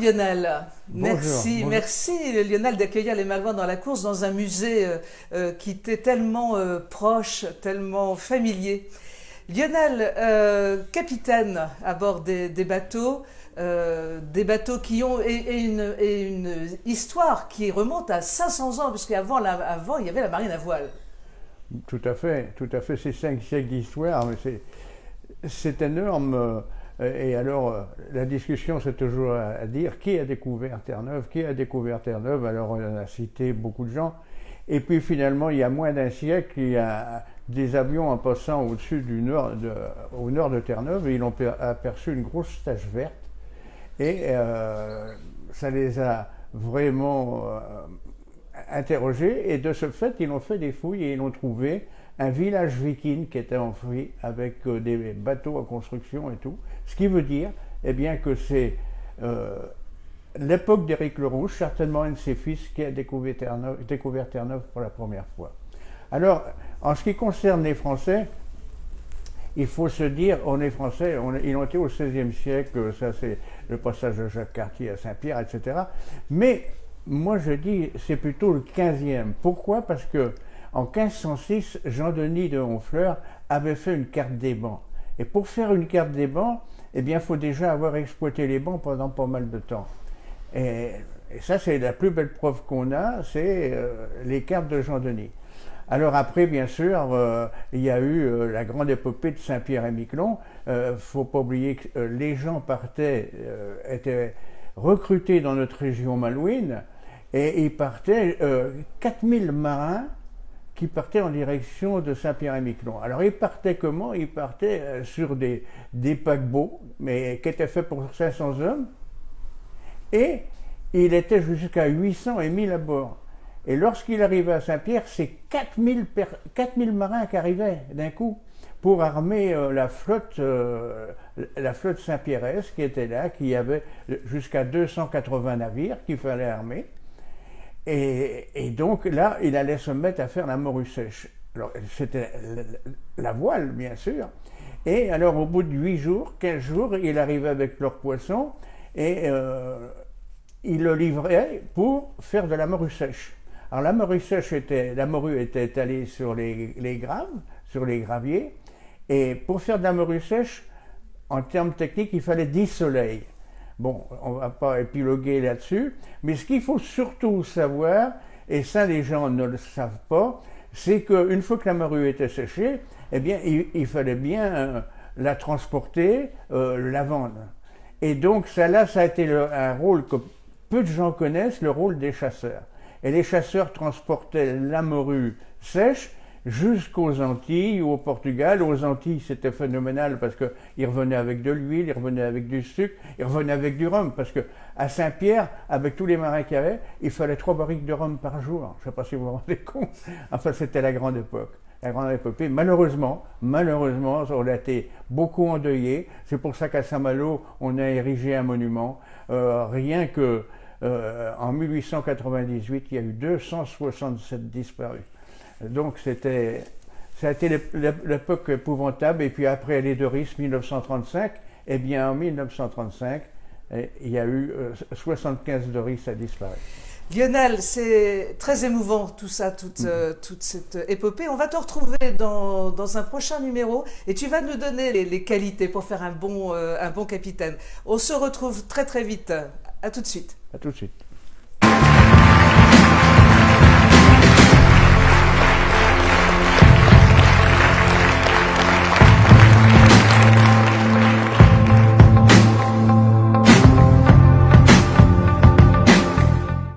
Lionel. Bonjour. Merci, Bonjour. merci Lionel d'accueillir les Malouins dans la course, dans un musée qui t'est tellement proche, tellement familier. Lionel, capitaine à bord des bateaux qui ont une histoire qui remonte à 500 ans, parce qu'avant il y avait la marine à voile. Tout à fait, c'est 5 siècles d'histoire, mais c'est énorme. Et alors, la discussion, c'est toujours à dire qui a découvert Terre-Neuve, qui a découvert Terre-Neuve. Alors, on a cité beaucoup de gens. Et puis, finalement, il y a moins d'un siècle, il y a des avions en passant au-dessus au nord de Terre-Neuve, et ils ont aperçu une grosse tache verte. Et ça les a vraiment interrogés. Et de ce fait, ils ont fait des fouilles et ils ont trouvé un village viking qui était enfoui avec des bateaux en construction et tout. Ce qui veut dire eh bien, que c'est l'époque d'Éric le Rouge, certainement un de ses fils, qui a découvert Terre-Neuve pour la première fois. Alors, en ce qui concerne les Français, il faut se dire, on est Français, ils ont été au XVIe siècle, ça c'est le passage de Jacques Cartier à Saint-Pierre, etc. Mais moi je dis, c'est plutôt le XVe. Pourquoi? Parce que en 1506, Jean-Denis de Honfleur avait fait une carte des bancs. Et pour faire une carte des bancs, eh bien, il faut déjà avoir exploité les bancs pendant pas mal de temps. Et ça, c'est la plus belle preuve qu'on a, c'est les cartes de Jean-Denis. Alors après, bien sûr, il y a eu la grande épopée de Saint-Pierre et Miquelon. Faut pas oublier que les gens étaient recrutés dans notre région malouine, et ils partaient 4000 marins qui partaient en direction de Saint-Pierre-et-Miquelon. Alors ils partaient comment? Ils partaient sur des paquebots, mais qui étaient faits pour 500 hommes, et il était jusqu'à 800 et 1000 à bord. Et lorsqu'il arrivait à Saint-Pierre, c'est 4000 marins qui arrivaient d'un coup pour armer la flotte Saint-Pierraise qui était là, qui avait jusqu'à 280 navires qu'il fallait armer. Et donc là, il allait se mettre à faire la morue sèche. Alors, c'était la voile, bien sûr. Et alors, au bout de 8 jours, 15 jours, il arrivait avec leur poisson et il le livrait pour faire de la morue sèche. Alors, la morue était étalée sur les graves, sur les graviers. Et pour faire de la morue sèche, en termes techniques, il fallait 10 soleils. Bon, on ne va pas épiloguer là-dessus, mais ce qu'il faut surtout savoir, et ça les gens ne le savent pas, c'est qu'une fois que la morue était séchée, eh bien, il fallait bien la transporter, la vendre. Et donc ça a été un rôle que peu de gens connaissent, le rôle des chasseurs. Et les chasseurs transportaient la morue sèche jusqu'aux Antilles ou au Portugal. Aux Antilles, c'était phénoménal parce qu'ils revenaient avec de l'huile, ils revenaient avec du sucre, ils revenaient avec du rhum. Parce qu'à Saint-Pierre, avec tous les marins qu'il y avait, il fallait 3 barriques de rhum par jour. Je ne sais pas si vous vous rendez compte. Enfin, c'était la grande époque, la grande épopée. Malheureusement, on a été beaucoup endeuillés. C'est pour ça qu'à Saint-Malo, on a érigé un monument. Rien que en 1898, il y a eu 267 disparus. Donc ça a été l'époque épouvantable. Et puis après les Doris, 1935, eh bien en 1935, il y a eu 75 Doris à disparaître. Lionel, c'est très émouvant tout ça, toute cette épopée. On va te retrouver dans un prochain numéro et tu vas nous donner les qualités pour faire un bon capitaine. On se retrouve très très vite. À tout de suite. À tout de suite.